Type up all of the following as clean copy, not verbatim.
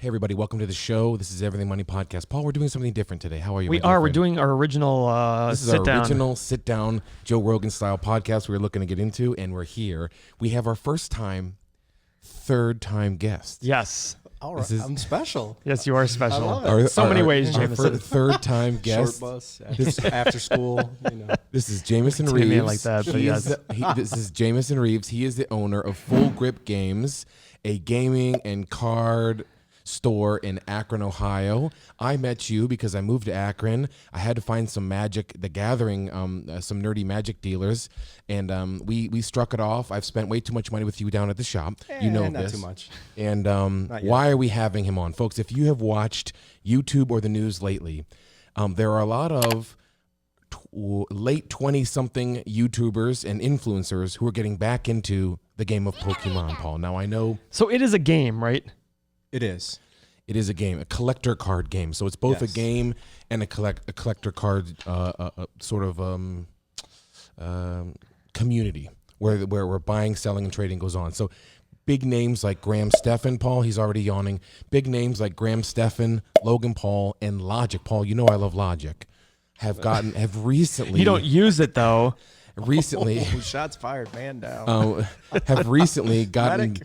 Hey, everybody. Welcome to the show. This is Everything Money Podcast. Paul, we're doing something different today. How are you? We are. We're doing our original This is our original sit-down Joe Rogan-style podcast we're looking to get into, and we're here. We have our third-time guest. Yes. All right. I'm special. Yes, you are special. I love it. So many ways, Jameson. Third-time guest. Short bus, after school. This is Jameson It's Reeves. gonna be like that, but yes. This is Jameson Reeves. He is the owner of Full Grip Games, a gaming and card store in Akron, Ohio. I met you because I moved to Akron. I had to find some Magic the Gathering, some nerdy Magic dealers, and we struck it off. I've spent way too much money with you down at the shop. You know not this. too much. And why are we having him on? Folks, if you have watched YouTube or the news lately, there are a lot of late 20-something YouTubers and influencers who are getting back into the game of Pokemon, Paul. Now, I know... So it is a game, right? It is. It is a game, a collector card game. So it's both a game and a collector card sort of community where buying, selling, and trading goes on. So big names like Stephan, Paul, he's already yawning. Big names like Stephan, Logan Paul, and Logic. Paul, you know I love Logic. Have recently... You don't use it, though. Recently... shots fired, man down. Have recently gotten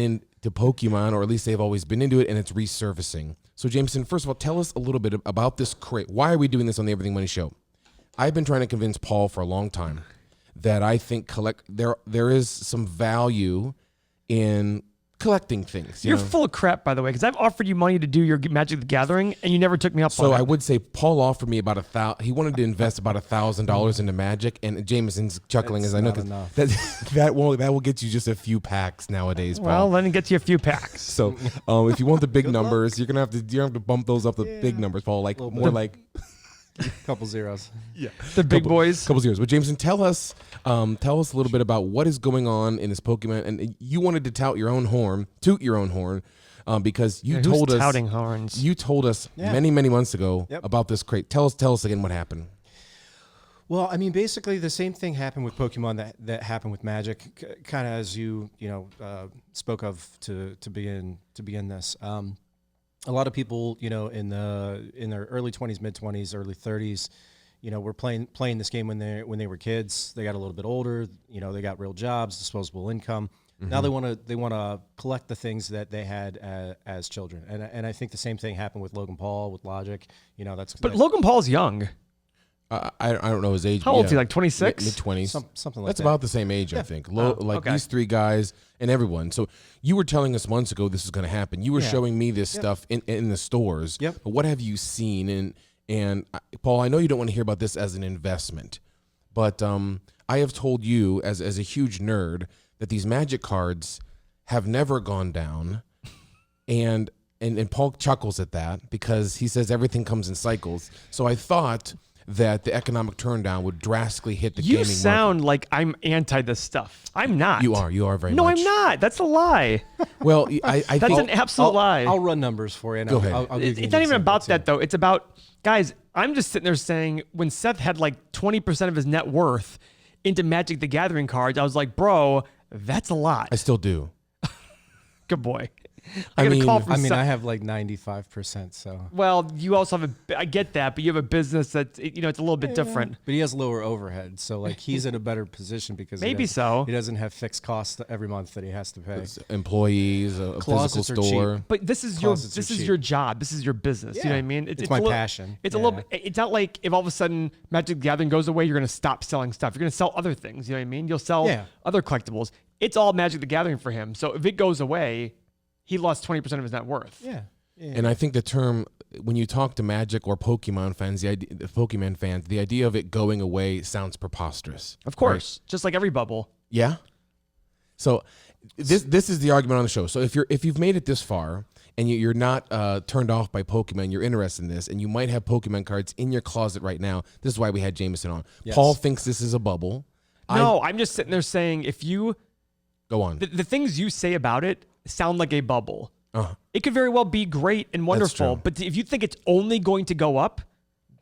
into Pokemon, or at least they've always been into it, and it's resurfacing. So, Jameson, first of all, tell us a little bit about this crate. Why are we doing this on the Everything Money Show? I've been trying to convince Paul for a long time that I think there is some value in collecting things. You're full of crap, by the way, because I've offered you money to do your Magic the Gathering, and you never took me up on it. So I would say Paul offered me about he wanted to invest about $1,000 into Magic, and Jameson's chuckling as I know, because that will get you just a few packs nowadays, Paul. Well, then it gets you a few packs. So if you want the big numbers, you're gonna have to bump those up the big numbers, Paul. Like more like couple zeros. Yeah, the big boys. Couple zeros. But Jameson, tell us a little bit about what is going on in this Pokemon. And you wanted to toot your own horn, because you told us touting horns. You told us many months ago about this crate. Tell us again what happened. Well, I mean, basically the same thing happened with Pokemon that happened with Magic, kind of as you spoke of to begin this. A lot of people, in their early 20s, mid 20s, early 30s, were playing this game when they were kids. They got a little bit older. They got real jobs, disposable income. Mm-hmm. Now they want to collect the things that they had as children. And I think the same thing happened with Logan Paul, with Logic. But Logan Paul's young. I don't know his age. How old is he? Like 26? Mid 20s. Something like that. That's about the same age, I think. These three guys and everyone. So you were telling us months ago this is going to happen. You were showing me this stuff in the stores. Yep. But what have you seen? And Paul, I know you don't want to hear about this as an investment, but I have told you as a huge nerd that these Magic cards have never gone down, and Paul chuckles at that because he says everything comes in cycles. So I thought that the economic turndown would drastically hit the gaming market. You sound like I'm anti this stuff. I'm not. You are very much. No, I'm not. That's a lie. Well, I That's think an absolute lie. I'll run numbers for you. Go ahead. I'll give you It's not even about too. that, though. It's about, guys, I'm just sitting there saying when Seth had like 20% of his net worth into Magic the Gathering cards, I was like, bro, that's a lot. I still do. Good boy. I have like 95%. So well, you also have I get that, but you have a business that it's a little bit different. But he has lower overhead, so like he's in a better position because he doesn't have fixed costs every month that he has to pay. It's employees, a Closets physical store. But this is your job. This is your business. You know what I mean? It's my passion. It's a little. It's not like if all of a sudden Magic the Gathering goes away, you're going to stop selling stuff. You're going to sell other things. You know what I mean? You'll sell other collectibles. It's all Magic the Gathering for him. So if it goes away, he lost 20% of his net worth. Yeah. And I think the term, when you talk to Magic or Pokemon fans, the idea of it going away sounds preposterous. Of course, right? Just like every bubble. Yeah. So this is the argument on the show. So if you've made it this far and you're not turned off by Pokemon, you're interested in this, and you might have Pokemon cards in your closet right now. This is why we had Jameson on. Yes. Paul thinks this is a bubble. No, I'm just sitting there saying if you go on, the things you say about it sound like a bubble. It could very well be great and wonderful, but if you think it's only going to go up,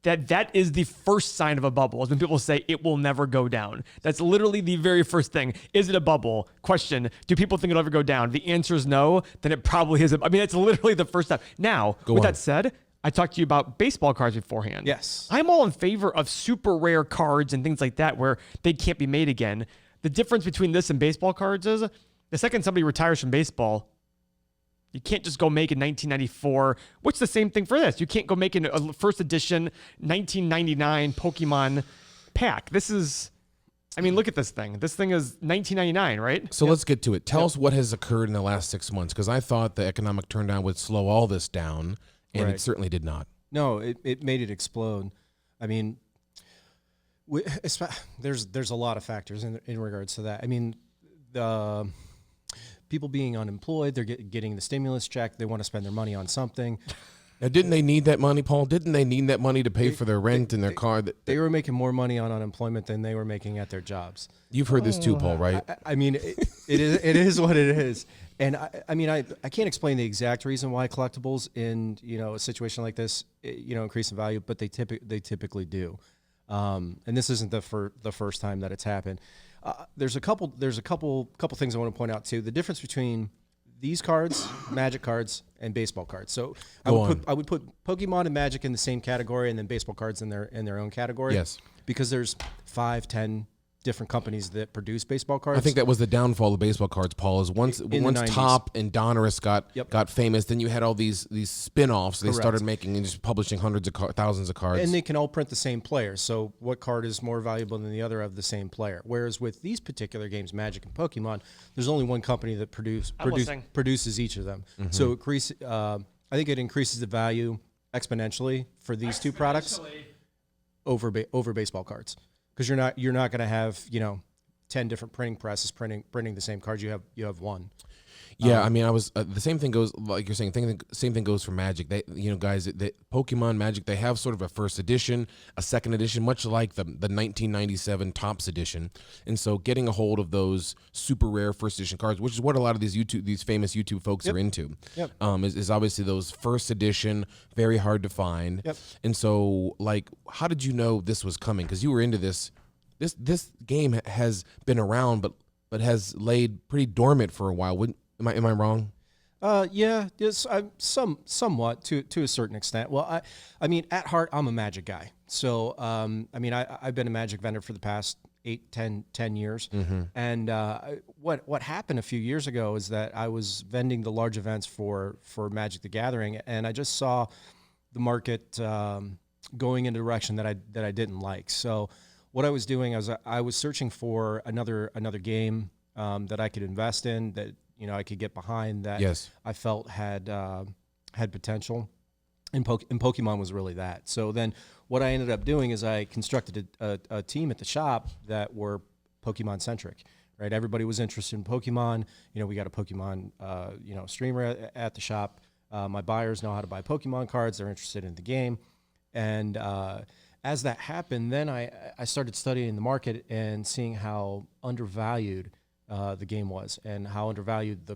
that is the first sign of a bubble, is when people say it will never go down. That's literally the very first thing. Is it a bubble? Question, do people think it'll ever go down? The answer is no, then it probably is. I mean, that's literally the first step. Now, that said, I talked to you about baseball cards beforehand. Yes. I'm all in favor of super rare cards and things like that where they can't be made again. The difference between this and baseball cards is the second somebody retires from baseball, you can't just go make a 1994, which is the same thing for this. You can't go make a first edition 1999 Pokemon pack. This is, I mean, look at this thing. This thing is 1999, right? So let's get to it. Tell us what has occurred in the last 6 months, because I thought the economic turndown would slow all this down, and it certainly did not. No, it made it explode. I mean, there's a lot of factors in regards to that. I mean, the people being unemployed, they're getting the stimulus check. They want to spend their money on something. Now, didn't they need that money, Paul? Didn't they need that money to pay for their rent and their car? They were making more money on unemployment than they were making at their jobs. You've heard this too, Paul, right? I mean, it is what it is. And I mean, I can't explain the exact reason why collectibles in, a situation like this, increase in value, but they typically do. And this isn't the first time that it's happened. There's a couple things I want to point out too. The difference between these cards, Magic cards, and baseball cards. So I would put Pokemon and Magic in the same category, and then baseball cards in their own category. Yes, because there's 5, 10 different companies that produce baseball cards. I think that was the downfall of baseball cards, Paul, is once Top and Donruss got famous, then you had all these spin-offs. They started making and just publishing thousands of cards. And they can all print the same player. So what card is more valuable than the other of the same player? Whereas with these particular games, Magic and Pokemon, there's only one company that produces each of them. Mm-hmm. So I think it increases the value exponentially for these two products over baseball cards. Because you're not going to have 10 different printing presses printing the same cards. You have one. Yeah, I mean, the same thing goes, like you're saying. Same thing goes for Magic. They, guys, Pokemon Magic, they have sort of a first edition, a second edition, much like the 1997 Topps edition. And so, getting a hold of those super rare first edition cards, which is what a lot of these famous YouTube folks are into, is obviously those first edition, very hard to find. Yep. And so, like, how did you know this was coming? Because you were into this. This game has been around, but has laid pretty dormant for a while. Am I wrong? Yeah, yes, somewhat to a certain extent. Well, I mean, at heart, I'm a Magic guy. So, I mean, I've been a Magic vendor for the past 10 years. Mm-hmm. And what happened a few years ago is that I was vending the large events for Magic the Gathering, and I just saw the market going in a direction that I didn't like. So, what I was doing is I was searching for another game that I could invest in, that I could get behind, that I felt had potential, and Pokemon was really that. So then what I ended up doing is I constructed a team at the shop that were Pokemon centric, right? Everybody was interested in Pokemon. We got a Pokemon streamer at the shop. My buyers know how to buy Pokemon cards. They're interested in the game. And as that happened, then I started studying the market and seeing how undervalued the game was, and how undervalued the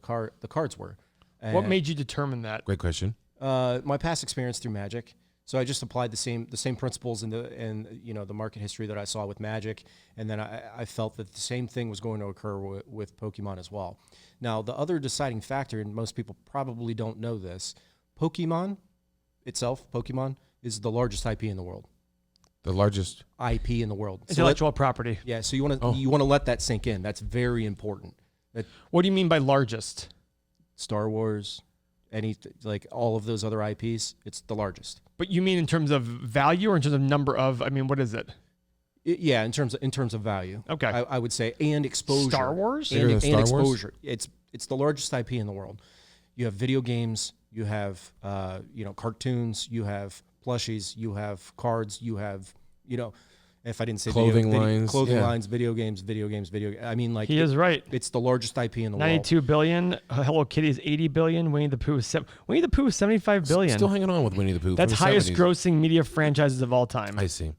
cards were. And what made you determine that? Great question. My past experience through Magic. So I just applied the same principles in the market history that I saw with Magic, and then I felt that the same thing was going to occur with Pokemon as well. Now, the other deciding factor, and most people probably don't know this, Pokemon itself, Pokemon, is the largest IP in the world. The largest IP in the world. Intellectual property. Yeah, so you want to let that sink in. That's very important. What do you mean by largest? Star Wars, like all of those other IPs, it's the largest. But you mean in terms of value or in terms of number of? I mean, what is it? Yeah, in terms of value. Okay, I would say, and exposure. Star Wars and exposure. It's the largest IP in the world. You have video games. You have cartoons. You have plushies, you have cards, you have, if I didn't say clothing lines, video games. I mean, like, he is right. It's the largest IP in the 92 world. billion. Hello Kitty is 80 billion. Winnie the Pooh is 75 billion. Still hanging on with Winnie the Pooh. That's highest grossing media franchises of all time. I see.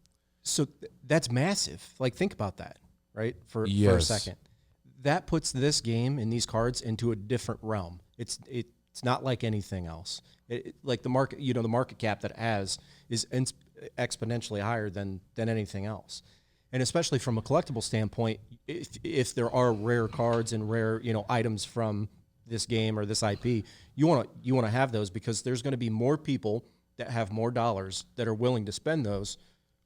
So that's massive. Like, think about that, right? For a second. That puts this game and these cards into a different realm. It's It's not like anything else. Like the market, the market cap that it has is exponentially higher than anything else. And especially from a collectible standpoint, if there are rare cards and rare, items from this game or this IP, you want to have those, because there's going to be more people that have more dollars that are willing to spend those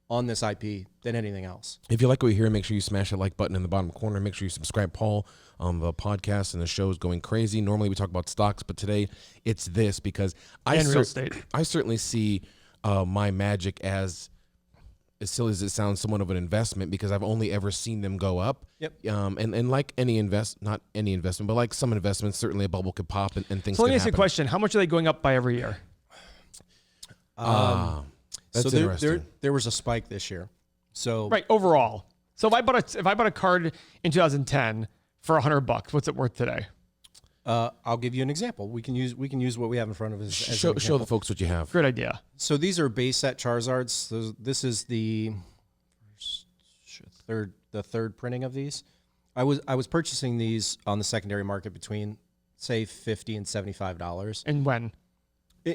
on this IP than anything else. If you like what you hear, make sure you smash that like button in the bottom corner. Make sure you subscribe, Paul. The podcast and the show is going crazy. Normally we talk about stocks, but today it's this, because real estate. I certainly see my Magic as silly as it sounds, somewhat of an investment, because I've only ever seen them go up. Yep. And like not any investment, but like some investments, certainly a bubble could pop and things. So let me ask you a question: how much are they going up by every year? That's so interesting. there was a spike this year. So right, overall. So if I bought a card in 2010 for $100, what's it worth today? I'll give you an example. We can use what we have in front of us. As Show the folks what you have. Great idea. So these are base set Charizards. This is the third printing of these. I was purchasing these on the secondary market between, say, $50 and $75. And when?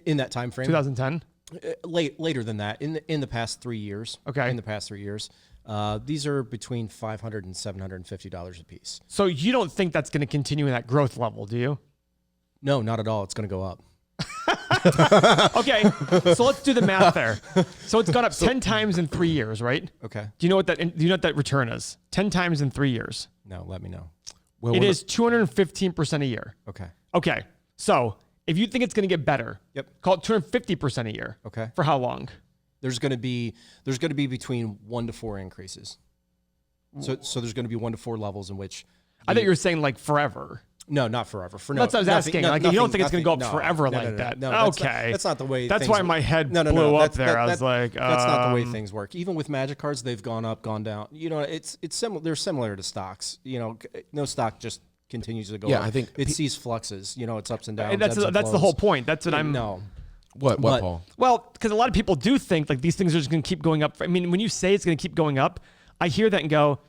In that time frame. 2010. Later than that. In the past 3 years. Okay. In the past 3 years. These are between $500 and $750 a piece. So you don't think that's going to continue in that growth level, do you? No, not at all. It's going to go up. Okay, so let's do the math there. So it's gone up 10 times in 3 years, right? Okay. Do you know what that return is? 10 times in 3 years. No, let me know. Well, It is 215% a year. Okay. Okay, so if you think it's going to get better, Yep. call it 250% a year. Okay. For how long? There's going to be between 1 to 4 increases. So there's going to be 1 to 4 levels in which. I thought you were saying like forever. No, not forever. That's what I was asking. You don't think it's going to go up forever like that? No, okay. That's not the way. That's things why my head blew up there. I was like, that's not the way things work. Even with Magic cards, they've gone up, gone down. It's similar. They're similar to stocks. No stock just continues to go up. Yeah, I think it sees fluxes. It's ups and downs. And that's the whole point. That's what I'm. No. What, Paul? Well, because a lot of people do think like these things are just going to keep going up. I mean, when you say it's going to keep going up, I hear that and go,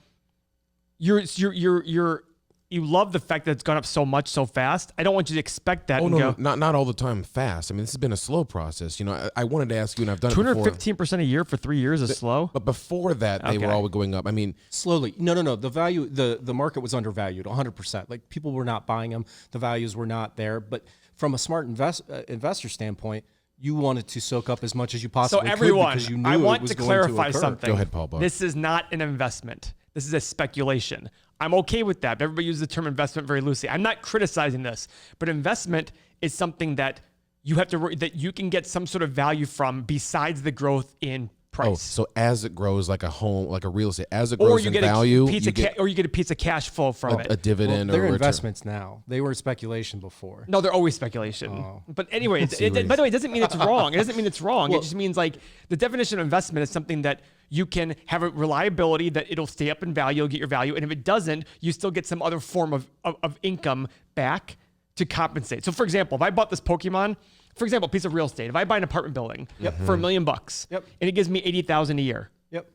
you love the fact that it's gone up so much so fast. I don't want you to expect that. No, not all the time fast. I mean, this has been a slow process. I wanted to ask you, and I've done it before. 215% a year for 3 years is slow. But before that, they were all going up. I mean, slowly. No. The value, the market was undervalued 100%. Like people were not buying them. The values were not there. But from a smart investor standpoint, you wanted to soak up as much as you possibly could because you knew I want it was to going clarify occur. something. Go ahead, Paul. This is not an investment. This is a speculation. I'm okay with that. But everybody uses the term investment very loosely. I'm not criticizing this, but investment is something that you have to that you can get some sort of value from besides the growth in price. Oh, so as it grows, like a home, like a real estate, as it grows in value, or you get a piece of cash flow from a dividend. They're or investments now. They were speculation before. No, they're always speculation. Oh. But anyway, by the way, it doesn't mean it's wrong. It doesn't mean it's wrong. It just means like the definition of investment is something that you can have a reliability that it'll stay up in value, you'll get your value. And if it doesn't, you still get some other form of income back to compensate. So for example, if I bought this Pokemon, for example, a piece of real estate, if I buy an apartment building for $1 million and it gives me $80,000 a year. Yep.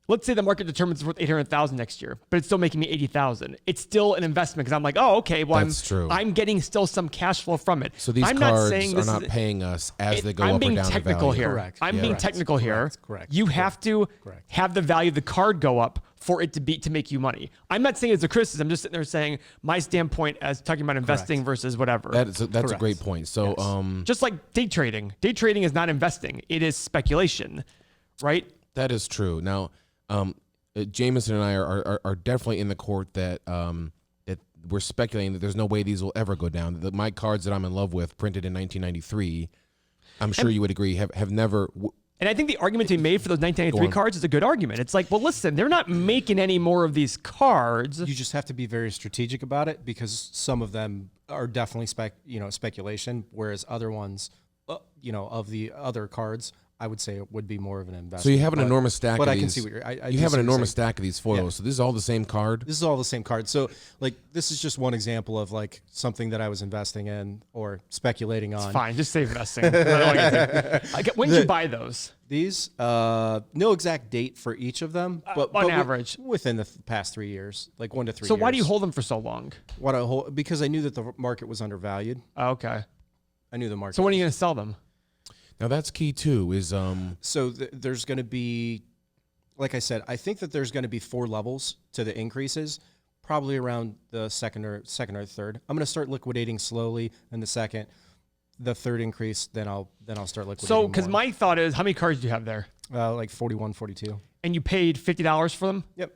Let's say the market determines it's worth $800,000 next year, but it's still making me $80,000. It's still an investment because I'm like, oh, okay, well, I'm getting still some cash flow from it. So these cards are not paying us as they go up or down. I'm being technical here. Correct. I'm being technical here. Correct. You have to have the value of the card go up for it to make you money. I'm not saying it's a criticism. I'm just sitting there saying my standpoint as talking about investing versus whatever. That's a great point. So just like day trading. Day trading is not investing. It is speculation, right? That is true. Now, Jameson and I are definitely in the court that that we're speculating that there's no way these will ever go down. My cards that I'm in love with, printed in 1993, I'm sure you would agree, have never. And I think the argument to be made for those 1993 cards is a good argument. It's like, well, listen, they're not making any more of these cards. You just have to be very strategic about it because some of them are definitely speculation, whereas other ones, of the other cards, I would say it would be more of an investment. So you have an enormous stack of these. But I can see what you're... you have an enormous stack of these foils. Yeah. So this is all the same card? This is all the same card. So like this is just one example of like something that I was investing in or speculating on. It's fine. Just say investing. When did you buy those? These, no exact date for each of them, but on average. Within the past 3 years, like 1 to 3 years. So why do you hold them for so long? Because I knew that the market was undervalued. Oh, okay. I knew the market. So when are you going to sell them? Now that's key too. Is So there's going to be, like I said, I think that there's going to be 4 levels to the increases, probably around the second or third. I'm going to start liquidating slowly in the second. The third increase, then I'll start liquidating. So, because more. my thought is, how many cards do you have there? Like 41, 42. And you paid $50 for them? Yep.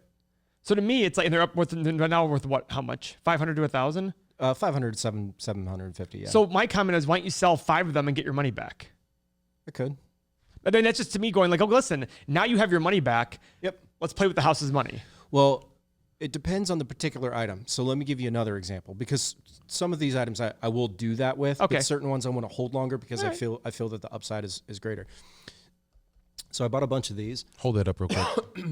So to me, it's like, and they're up worth right now worth what? How much? 500 to 1,000? 500, 750. Yeah. So my comment is, why don't you sell 5 of them and get your money back? I could. But then that's just to me going like, oh, listen, now you have your money back. Yep. Let's play with the house's money. Well, it depends on the particular item. So let me give you another example, because some of these items I will do that with. Okay. But certain ones I want to hold longer because All I feel that the upside is greater. So I bought a bunch of these. hold that up real quick.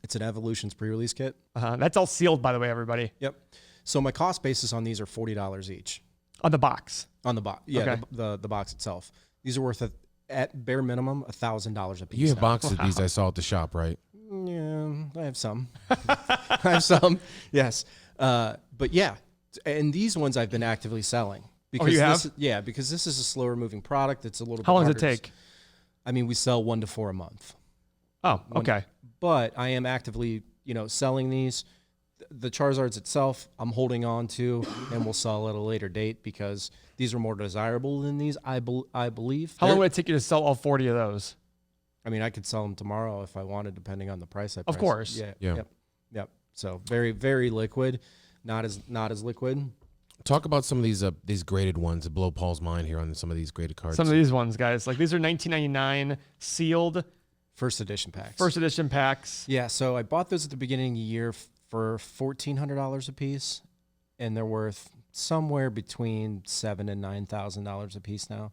It's an Evolutions pre-release kit. That's all sealed, by the way, everybody. Yep. So my cost basis on these are $40 each On the box. on the box. Yeah, Okay. the box itself. These are worth at bare minimum $1,000 a piece. You have now. boxes of these I saw at the shop, right? Yeah, I have some. I have some. Yes. But yeah, and these ones I've been actively selling. Because you have? Because this is a slower moving product. It's a little. How bit long does it harder. take? I mean, we sell 1 to 4 a month. Oh, okay. But I am actively, selling these. The Charizards itself, I'm holding on to, and we'll sell at a later date because these are more desirable than these. I believe. How long would it take you to sell all 40 of those? I mean, I could sell them tomorrow if I wanted, depending on the price. Of course. Yeah. Yeah. Yep. So very, very liquid. Not as liquid. Talk about some of these graded ones that blow Paul's mind here on some of these graded cards. Some of these ones, guys. Like these are $19.99 sealed First edition packs. first edition packs. Yeah. So I bought those at the beginning of the year for $1,400 a piece, and they're worth somewhere between $7,000 and $9,000 a piece now.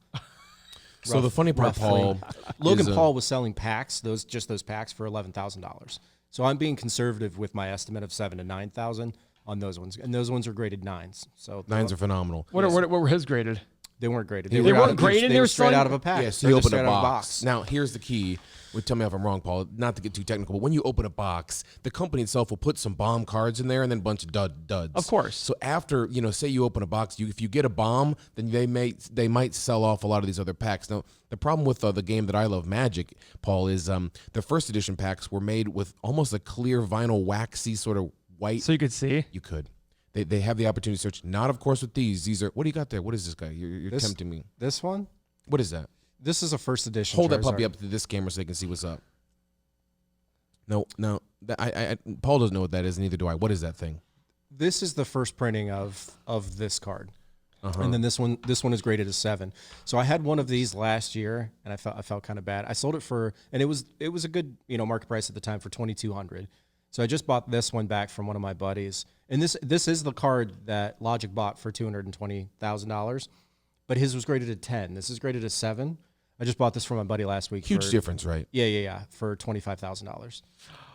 So the funny part, Paul, Logan is, Paul was selling packs, those packs for $11,000. So I'm being conservative with my estimate of $7,000 to $9,000 on those ones, and those ones are graded 9s. So 9s are phenomenal. What were his graded? They weren't graded. They weren't graded? They were straight out of a pack. Yeah, so They're you just open a straight out of box. Now, here's the key. Tell me if I'm wrong, Paul. Not to get too technical, but when you open a box, the company itself will put some bomb cards in there and then a bunch of duds. Of course. So after, say you open a box, if you get a bomb, then they might sell off a lot of these other packs. Now, the problem with the game that I love, Magic, Paul, is the first edition packs were made with almost a clear vinyl, waxy sort of white. So you could see? You could. They have the opportunity to search. Not, of course, with these. These are, what do you got there? What is this guy? You're tempting me. This one? What is that? This is a first edition. Hold that Charizard. puppy up to this camera so they can see what's up. No, Paul doesn't know what that is, neither do I. What is that thing? This is the first printing of this card. Uh-huh. And then this one is graded as 7. So I had one of these last year, and I felt kind of bad. I sold it for, and it was a good market price at the time for $2,200. So I just bought this one back from one of my buddies, and this is the card that Logic bought for $220,000, but his was graded at 10. This is graded as 7. I just bought this from my buddy last week. Huge difference, right? Yeah, for $25,000.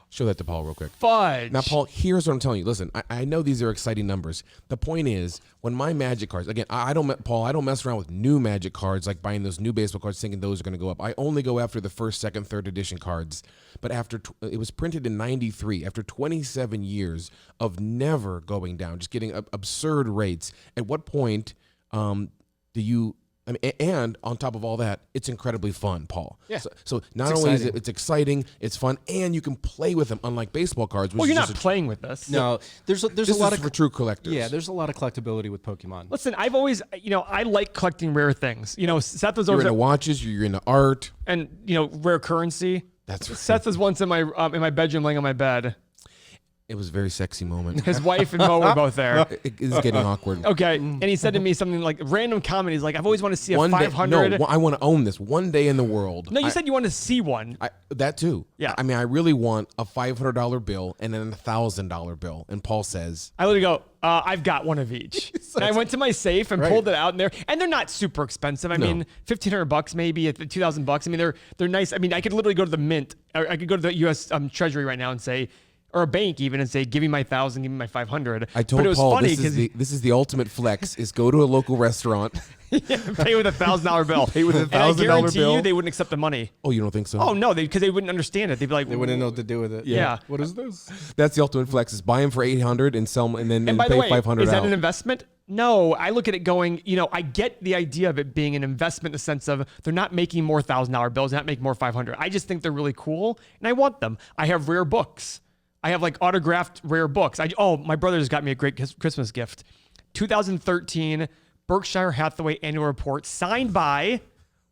Show that to Paul real quick. Fudge. Now, Paul, here's what I'm telling you. Listen, I know these are exciting numbers. The point is, when my Magic cards, again, I don't mess around with new Magic cards, like buying those new baseball cards thinking those are going to go up. I only go after the first, second, third edition cards. But it was printed in 93, after 27 years of never going down, just getting absurd rates. At what point do you... and on top of all that, it's incredibly fun, Paul. Yeah. So not only is it's exciting, it's fun, and you can play with them, unlike baseball cards. Which Well, you're is not playing with this. No, there's this a lot is of for true collectors. Yeah, there's a lot of collectability with Pokemon. Listen, I've always, I like collecting rare things. Seth was You're always into watches. You're into art. and rare currency. That's right. Seth was once in my bedroom, laying on my bed. It was a very sexy moment. His wife and Mo were both there. It is getting awkward. Okay, and he said to me something like random comment. He's like, I've always wanted to see a One day, 500. no, I want to own this one day in the world. No, you said you want to see one. That too. Yeah. I mean, I really want a $500 bill and then a $1,000 bill. And Paul says, I literally go, I've got one of each. And I went to my safe and pulled it out in there. And they're not super expensive. I mean, $1,500 maybe, at $2,000. I mean, they're nice. I mean, I could literally go to the mint. Or I could go to the U.S. Treasury right now and say, or a bank even, and say, give me my 1,000, give me my 500. I told but it was Paul, funny this is the ultimate flex, is go to a local restaurant. pay with a $1,000 bill. Pay with a $1,000 And I guarantee bill. you they wouldn't accept the money. Oh, you don't think so? Oh, no, because they wouldn't understand it. They'd be like, They wouldn't know what to do with it. Yeah. What is this? That's the ultimate flex, is buy them for $800 and sell them and then And by pay the way, $500 is that out. an investment? No, I look at it going, I get the idea of it being an investment in the sense of they're not making more $1,000 bills, they're not making more 500. I just think they're really cool and I want them. I have rare books. I have like autographed rare books. My brother just got me a great Christmas gift. 2013 Berkshire Hathaway annual report signed by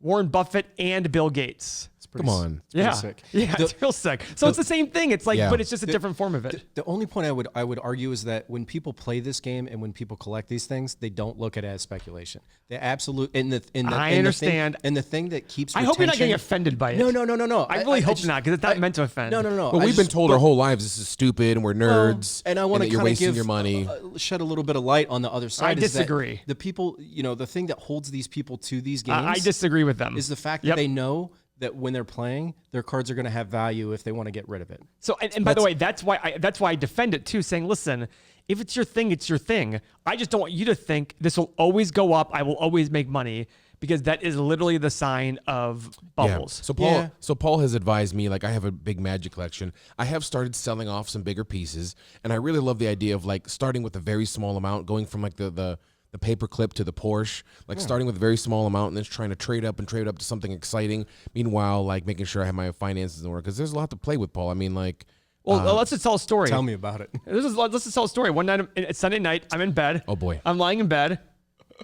Warren Buffett and Bill Gates. Come on. It's sick. Yeah, it's real sick. So it's the same thing. It's like, but it's just a different form of it. The only point I would argue is that when people play this game and when people collect these things, they don't look at it as speculation. They absolutely I understand. The thing that keeps I hope you're not getting offended by it. No. I really hope not, because it's not meant to offend. No. But we've been told our whole lives this is stupid and we're nerds, and I want to you're wasting your money. Shed a little bit of light on the other side. I disagree. The people, the thing that holds these people to these games, I disagree with them, is the fact that they know that when they're playing, their cards are going to have value if they want to get rid of it. So, and by the way, that's why I defend it too, saying, listen, if it's your thing, it's your thing. I just don't want you to think this will always go up. I will always make money, because that is literally the sign of bubbles. Yeah. So Paul has advised me, like, I have a big Magic collection. I have started selling off some bigger pieces, and I really love the idea of like starting with a very small amount, going from like the paperclip to the Porsche, like starting with a very small amount and then trying to trade up to something exciting. Meanwhile, like making sure I have my finances in order, because there's a lot to play with, Paul. I mean, like, well, let's just tell a story. Tell me about it. Let's just tell a story. One night, it's Sunday night. I'm in bed. Oh boy. I'm lying in bed.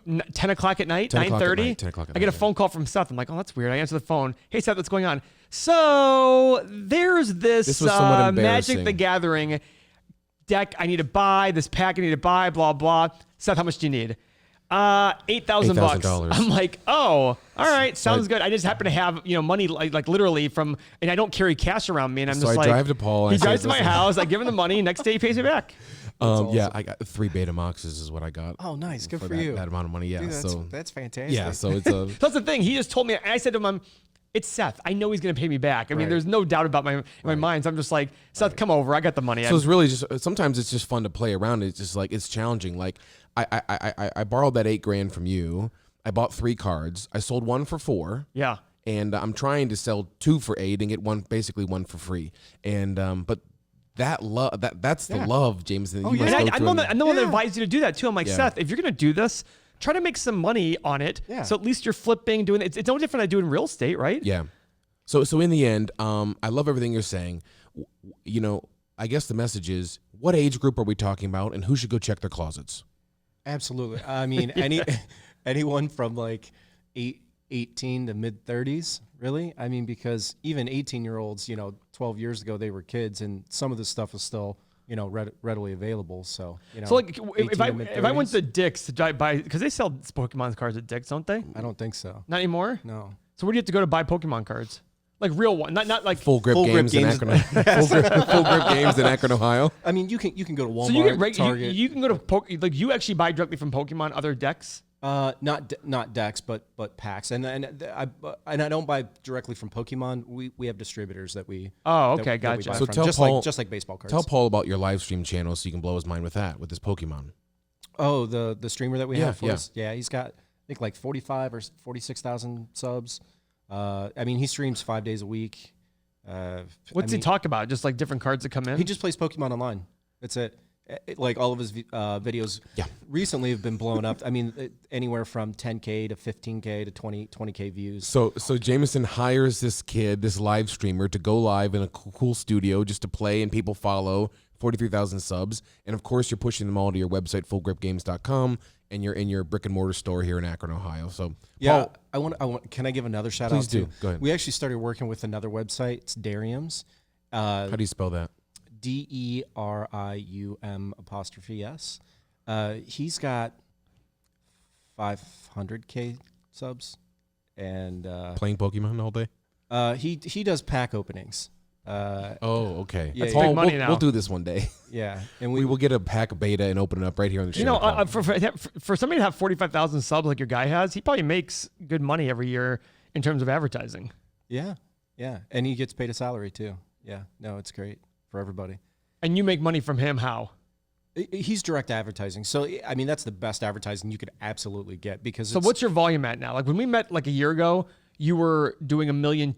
10 o'clock at night, 9:30. I get a phone call from Seth. I'm like, oh, that's weird. I answer the phone. Hey, Seth, what's going on? So there's this Magic the Gathering deck I need to buy, this pack I need to buy, blah, blah. Seth, how much do you need? $8,000. I'm like, oh, all right, sounds good. I just happen to have, money like literally and I don't carry cash around me. And I'm just like, I drive to Paul. He drives to my house. I give him the money. Next day he pays me back. Awesome. Yeah, I got 3 Betamaxes is what I got. Oh, nice. Good for you. That amount of money. Yeah. Dude, that's fantastic. Yeah. So it's a. That's the thing. He just told me, and I said to him, it's Seth. I know he's going to pay me back. I mean, there's no doubt about my mind. So I'm just like, Seth, come over. I got the money. So it's really just, sometimes it's just fun to play around. It's just like, it's challenging. Like I borrowed that $8,000 from you. I bought 3 cards. I sold 1 for 4. Yeah. And I'm trying to sell 2 for 8 and get basically 1 for free. And, but that love, that's the love, Jameson. Oh, yeah. I'm the one that advised you to do that too. I'm like, Seth, if you're going to do this, try to make some money on it. Yeah. So at least you're flipping, doing it. It's no different than I do in real estate, right? Yeah. So in the end, I love everything you're saying. I guess the message is, what age group are we talking about, and who should go check their closets? Absolutely. I mean, anyone from like 18 to mid 30s, really. I mean, because even 18-year-olds, 12 years ago they were kids, and some of this stuff is still readily available. So, so like if I went to Dick's to buy, because they sell Pokemon cards at Dick's, don't they? I don't think so. Not anymore? No. So where do you have to go to buy Pokemon cards? Like real one, not like Full Grip Games in Akron. Full Grip Games in Akron, Ohio. I mean, you can go to Walmart, so you can, Target. You can go to you actually buy directly from Pokemon other decks. Not decks, but packs, and I don't buy directly from Pokemon. We have distributors that we. Oh, okay, gotcha. So tell Paul, just like baseball cards. Tell Paul about your live stream channel so you can blow his mind with this Pokemon. Oh, the streamer that we have. Yeah, he's got, I think, like 45 or 46,000 subs. I mean, he streams 5 days a week. What's he talk about? Just like different cards that come in? He just plays Pokemon online. That's it. Like all of his videos recently have been blown up. I mean, anywhere from 10K to 15K to 20K views. So Jameson hires this kid, this live streamer, to go live in a cool studio just to play, and people follow. 43,000 subs, and of course you're pushing them all to your website, fullgripgames.com, and you're in your brick and mortar store here in Akron, Ohio. So yeah, Paul, I want. Can I give another shout out? Please do. Go ahead. We actually started working with another website. It's Derium's. How do you spell that? DERIUM''S. He's got 500K subs, and playing Pokemon all day. He does pack openings. Okay. Yeah, Paul, big money now. We'll do this one day. Yeah, and we will get a pack beta and open it up right here on the show. For somebody to have 45,000 subs like your guy has, he probably makes good money every year in terms of advertising. Yeah, and he gets paid a salary too. Yeah, no, it's great for everybody. And you make money from him how? He's direct advertising. So, I mean, that's the best advertising you could absolutely get, because So what's your volume at now? Like when we met like a year ago, you were doing $1.2 million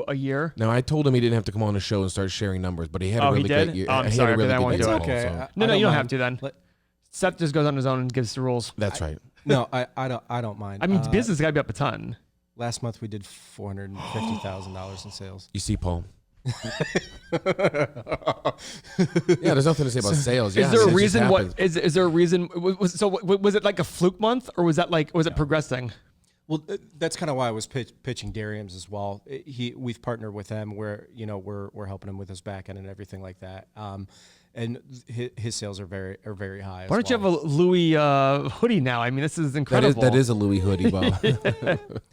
a year. No, I told him he didn't have to come on the show and start sharing numbers, but he had a really good year. I'm sorry, but I won't do it. Okay. No, you don't have to then. Seth just goes on his own and gives the rules. That's right. No, I don't mind. I mean, business got to be up a ton. Last month we did $450,000 in sales. You see, Paul. Yeah, there's nothing to say about sales. Yeah, is there a reason? Is there a reason? Was it like a fluke month, or was it progressing? Well, that's kind of why I was pitching Darium's as well. We've partnered with them where we're helping him with his back end and everything like that. And his sales are very high. Why don't you have a Louis hoodie now? I mean, this is incredible. That is a Louis hoodie, Bob.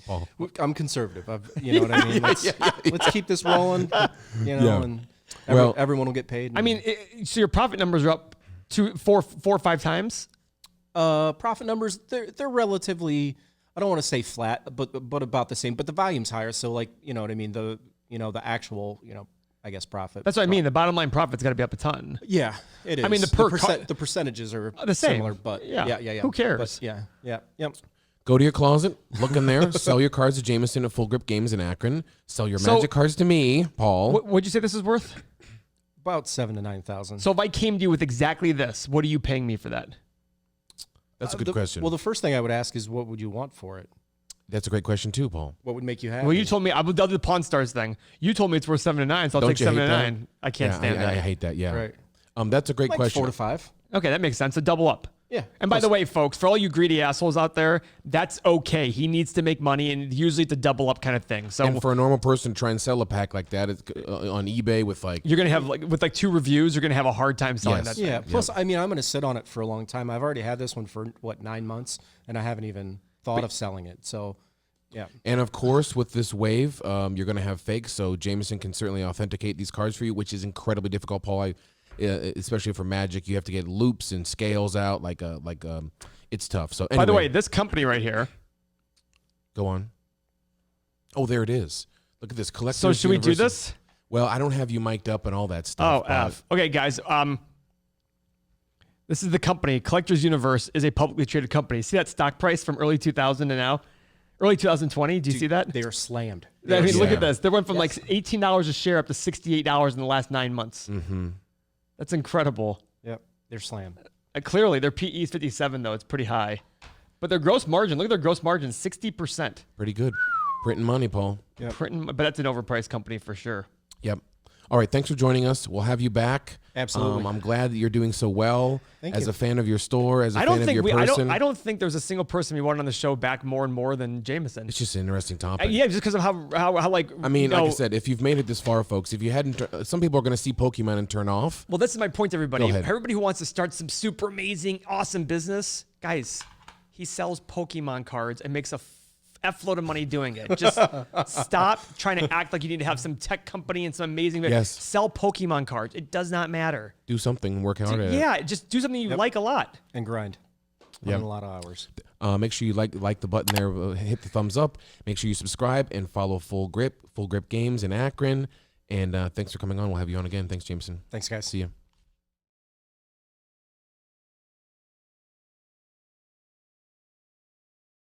Paul. I'm conservative. You know what I mean? Let's keep this rolling. And everyone will get paid. I mean, so your profit numbers are up four or five times. Profit numbers they're relatively. I don't want to say flat, but about the same. But the volume's higher, so like you know what I mean. The actual I guess profit. That's what I mean. The bottom line profit's got to be up a ton. Yeah, it is. I mean, the percentages are the same. Similar, but yeah. Who cares? But yeah. Go to your closet, look in there, sell your cards to Jameson at Full Grip Games in Akron. Sell your Magic cards to me, Paul. What'd you say this is worth? About $7,000 to $9,000. So if I came to you with exactly this, what are you paying me for that? That's a good question. Well, the first thing I would ask is, what would you want for it? That's a great question too, Paul. What would make you happy? Well, you told me I'll do the Pawn Stars thing. You told me it's worth 7 to 9, so I'll take 7 to 9. I can't stand that. I hate that. Yeah. Right. That's a great Like question. 4 to 5. Okay, that makes sense. So double up. Yeah. And by the way, folks, for all you greedy assholes out there, that's okay. He needs to make money, and usually it's a double up kind of thing. So And for a normal person to try and sell a pack like that on eBay with you're gonna have with 2 reviews, you're gonna have a hard time selling that. Yeah. Plus, I mean, I'm gonna sit on it for a long time. I've already had this one for 9 months, and I haven't even thought of selling it. So. Yeah. And of course, with this wave, you're going to have fakes, so Jameson can certainly authenticate these cards for you, which is incredibly difficult, Paul. Especially for Magic, you have to get loops and scales out. It's tough. So anyway, by the way, this company right here. Go on. Oh, there it is. Look at this collector's So should we do this? Well, I don't have you mic'd up and all that stuff. Oh, F. Okay, guys. This is the company. Collectors Universe is a publicly traded company. See that stock price from early 2000 to now? Early 2020. Do you see that? They are slammed. I mean, look at this. They went from like $18 a share up to $68 in the last 9 months. Mm-hmm. That's incredible. Yep. They're slammed. Clearly, their PE is 57, though. It's pretty high. But their gross margin, look at their gross margin, 60%. Pretty good. Printing money, Paul. Yep. But that's an overpriced company for sure. Yep. All right. Thanks for joining us. We'll have you back. Absolutely. I'm glad that you're doing so well. Thank as you. a fan of your store, as a fan of your person. I don't think there's a single person we wanted on the show back more and more than Jameson. It's just an interesting topic. Yeah, just because of how like. I mean, like I said, if you've made it this far, folks, if you hadn't, some people are going to see Pokemon and turn off. Well, this is my point, everybody. Go ahead. Everybody who wants to start some super amazing, awesome business, guys, he sells Pokemon cards and makes a F-load of money doing it. Just stop trying to act like you need to have some tech company and some amazing. Yes. Sell Pokemon cards. It does not matter. Do something, work hard at it. Yeah, just do something you like a lot. And grind. Yeah. A lot of hours. Make sure you like the button there, hit the thumbs up. Make sure you subscribe and follow Full Grip Games in Akron. And thanks for coming on. We'll have you on again. Thanks, Jameson. Thanks, guys. See you.